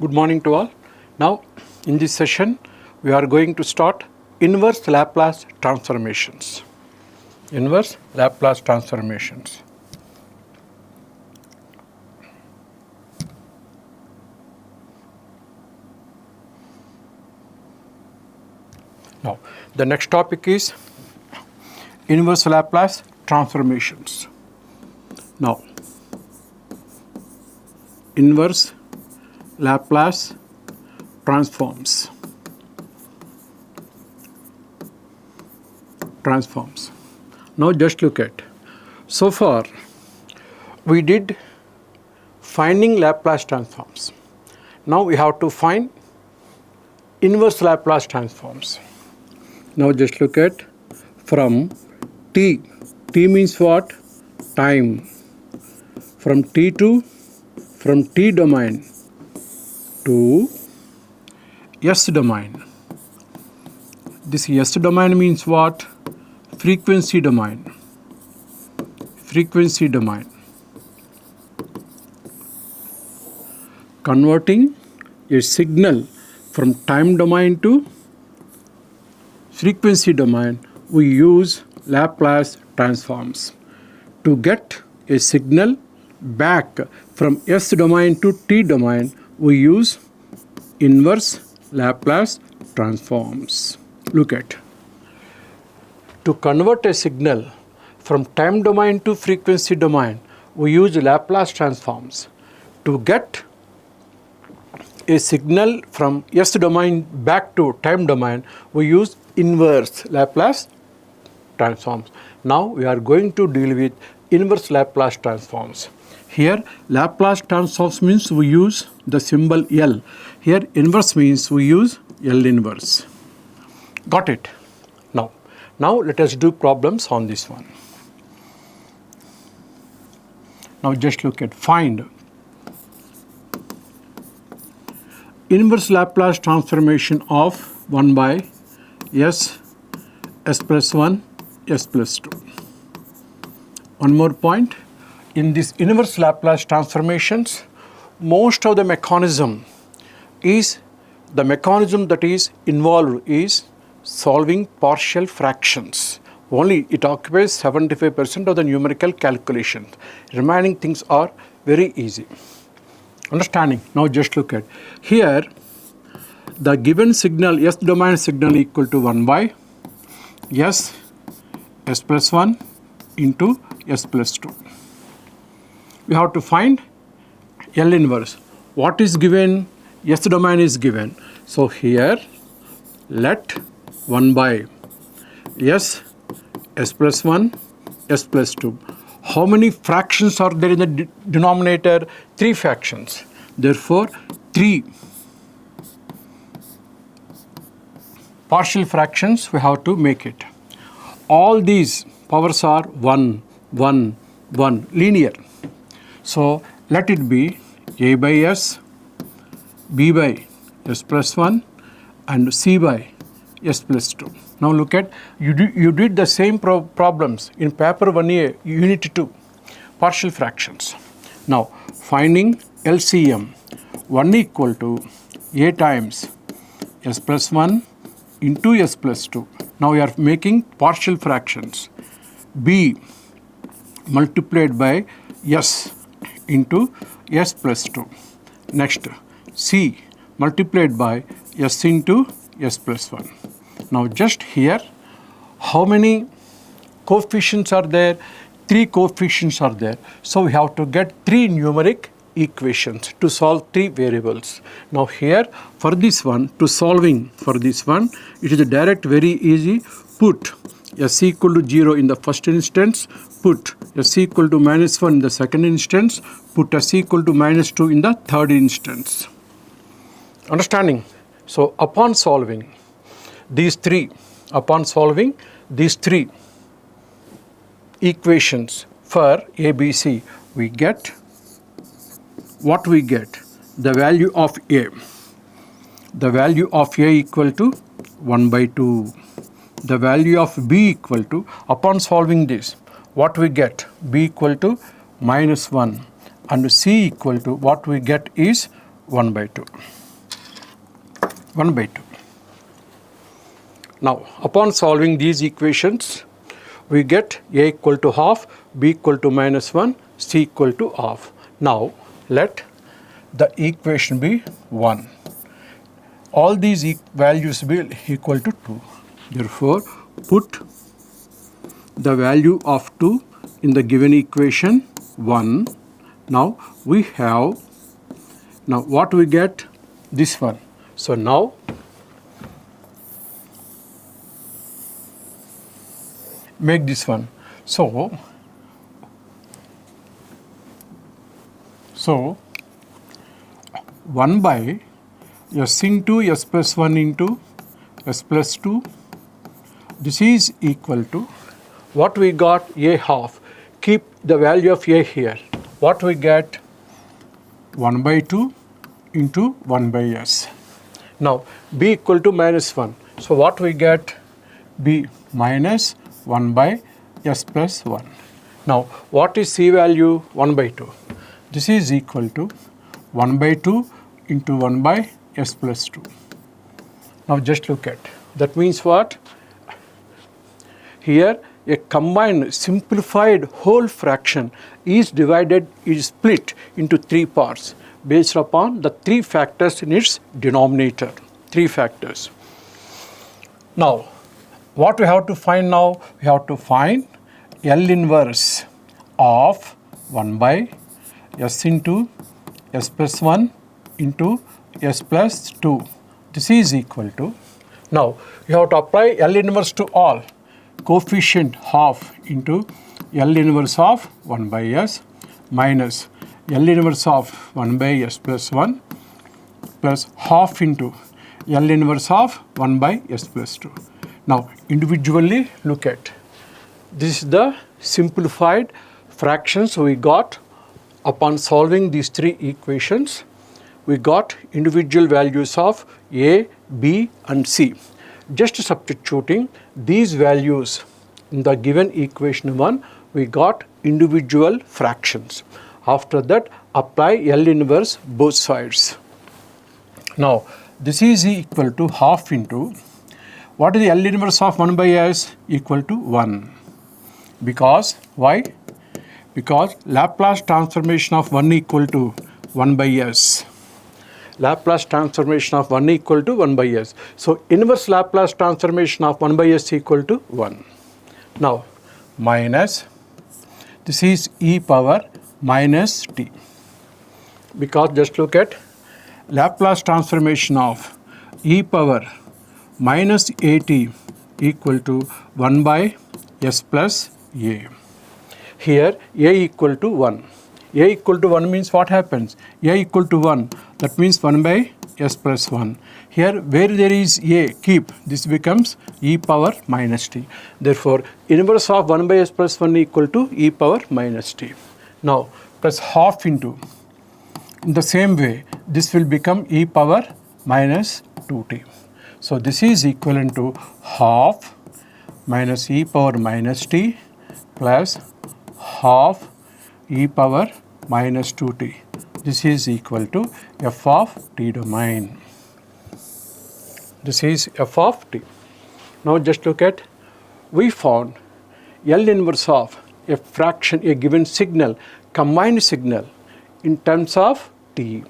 Good morning to all. Now, in this session, we are going to start inverse Laplace transformations. Inverse Laplace transformations. Now, the next topic is inverse Laplace transformations. Now, inverse Laplace transforms. Now just look at. So far, we did finding Laplace transforms. Now we have to find inverse Laplace transforms. Now just look at from t. T means what? Time. From t domain to S domain. This S domain means what? Frequency domain. Frequency domain. Converting a signal from time domain to frequency domain, we use Laplace transforms. To get a signal back from S domain to T domain, we use inverse Laplace transforms. Look at. To convert a signal from time domain to frequency domain, we use Laplace transforms. To get a signal from S domain back to time domain, we use inverse Laplace transforms. Now we are going to deal with inverse Laplace transforms. Here Laplace transforms means we use the symbol L. Here inverse means we use L inverse. Got it? Now let us do problems on this one. Now just look at find inverse Laplace transformation of 1 by s plus 1, s plus 2. One more point. In this inverse Laplace transformations, most of the mechanism that is involved is solving partial fractions. Only it occupies 75% of the numerical calculation. Remaining things are very easy. Understanding? Now just look at. Here, the given signal, S domain signal equal to 1 by s plus 1 into s plus 2. We have to find L inverse. What is given? S domain is given. So here, let 1 by s plus 1, s plus 2. How many fractions are there in the denominator? 3 fractions. Therefore, 3 partial fractions we have to make it. All these powers are 1, 1, 1, linear. So let it be a by s, b by s plus 1 and c by s plus 2. Now look at, you did the same problems in paper 1A, unit 2, partial fractions. Now finding LCM, 1 equal to a times s plus 1 into s plus 2. Now we are making partial fractions. B multiplied by s into s plus 2. Next, C multiplied by s into s plus 1. Now just here, how many coefficients are there? 3 coefficients are there. So we have to get 3 numeric equations to solve 3 variables. Now here, for this one, to solving for this one, it is direct, very easy. Put s equal to 0 in the first instance, put s equal to minus 1 in the second instance, put s equal to minus 2 in the third instance. Understanding? So upon solving these 3 equations for ABC, we get what we get? The value of A. The value of A equal to 1 by 2. The value of B equal to, upon solving this, what we get? B equal to minus 1 and C equal to, what we get is 1 by 2. 1 by 2. Now, upon solving these equations, we get A equal to half, B equal to minus 1, C equal to half. Now, let the equation be 1. All these values will be equal to 2. Therefore, put the value of 2 in the given equation 1. Now, we have, now what we get? This one. So, now make this one. So 1 by s into s plus 1 into s plus 2, this is equal to what we got, a half. Keep the value of a here. What we get? 1 by 2 into 1 by s. Now b equal to minus 1. So what we get? b minus 1 by s plus 1. Now what is c value? 1 by 2. This is equal to 1 by 2 into 1 by s plus 2. Now just look at. That means what? Here a combined simplified whole fraction is split into 3 parts based upon the 3 factors in its denominator. 3 factors. Now, what we have to find now? We have to find L inverse of 1 by s into s plus 1 into s plus 2. This is equal to, now you have to apply L inverse to all. Coefficient half into L inverse of 1 by s minus L inverse of 1 by s plus 1 plus half into L inverse of 1 by s plus 2. Now individually look at. This is the simplified fractions we got upon solving these 3 equations. We got individual values of a, b and c. Just substituting these values in the given equation 1, we got individual fractions. After that, apply L inverse both sides. Now, this is equal to half into, what is the L inverse of 1 by s? Equal to 1. Because, why? Because Laplace transformation of 1 equal to 1 by s. Laplace transformation of 1 equal to 1 by s. So, inverse Laplace transformation of 1 by s equal to 1. Now, minus, this is e power minus t. Because just look at Laplace transformation of e power minus at equal to 1 by s plus a. Here a equal to 1. A equal to 1 means what happens? A equal to 1, that means 1 by s plus 1. Here where there is a, keep, this becomes e power minus t. Therefore, inverse of 1 by s plus 1 equal to e power minus t. Now, plus half into, in the same way, this will become e power minus 2t. So, this is equivalent to half minus e power minus t plus half e power minus 2t. This is equal to f of t domain. This is f of t. Now just look at, we found L inverse of a fraction, a given signal, combined signal in terms of t.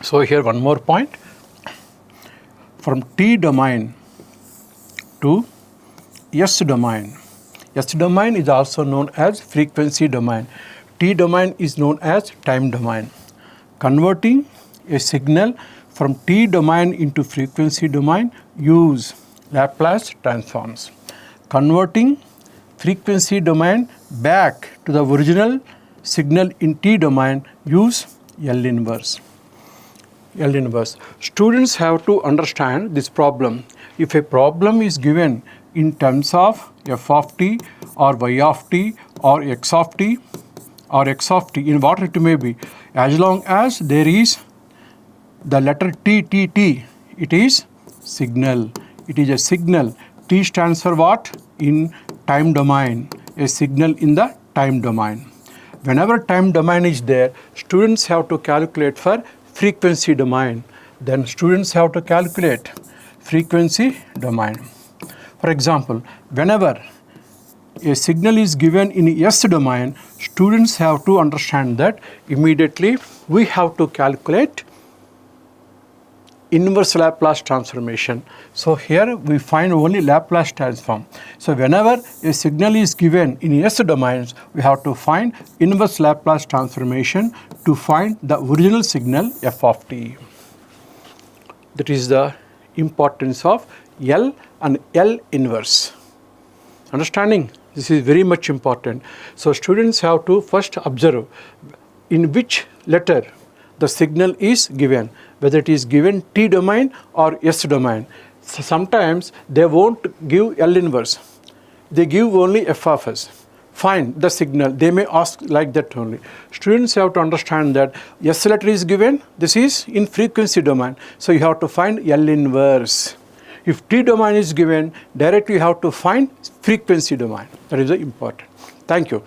So here one more point. From t domain to s domain. S domain is also known as frequency domain. T domain is known as time domain. Converting a signal from t domain into frequency domain, use Laplace transforms. Converting frequency domain back to the original signal in t domain, use L inverse. L inverse. Students have to understand this problem. If a problem is given in terms of f of t or y of t or x of t or x of t, in what it may be, as long as there is the letter t, it is signal. It is a signal. T stands for what? In time domain. A signal in the time domain. Whenever time domain is there, students have to calculate for frequency domain, then students have to calculate frequency domain. For example, whenever a signal is given in S domain, students have to understand that immediately we have to calculate inverse Laplace transformation. So here we find only Laplace transform. So whenever a signal is given in S domains, we have to find inverse Laplace transformation to find the original signal f of t. That is the importance of L and L inverse. Understanding? This is very much important. So students have to first observe in which letter the signal is given, whether it is given T domain or S domain. So sometimes they won't give L inverse, they give only f of s. Find the signal, they may ask like that only. Students have to understand that S letter is given, this is in frequency domain, so you have to find L inverse. If T domain is given, directly you have to find frequency domain. That is important. Thank you.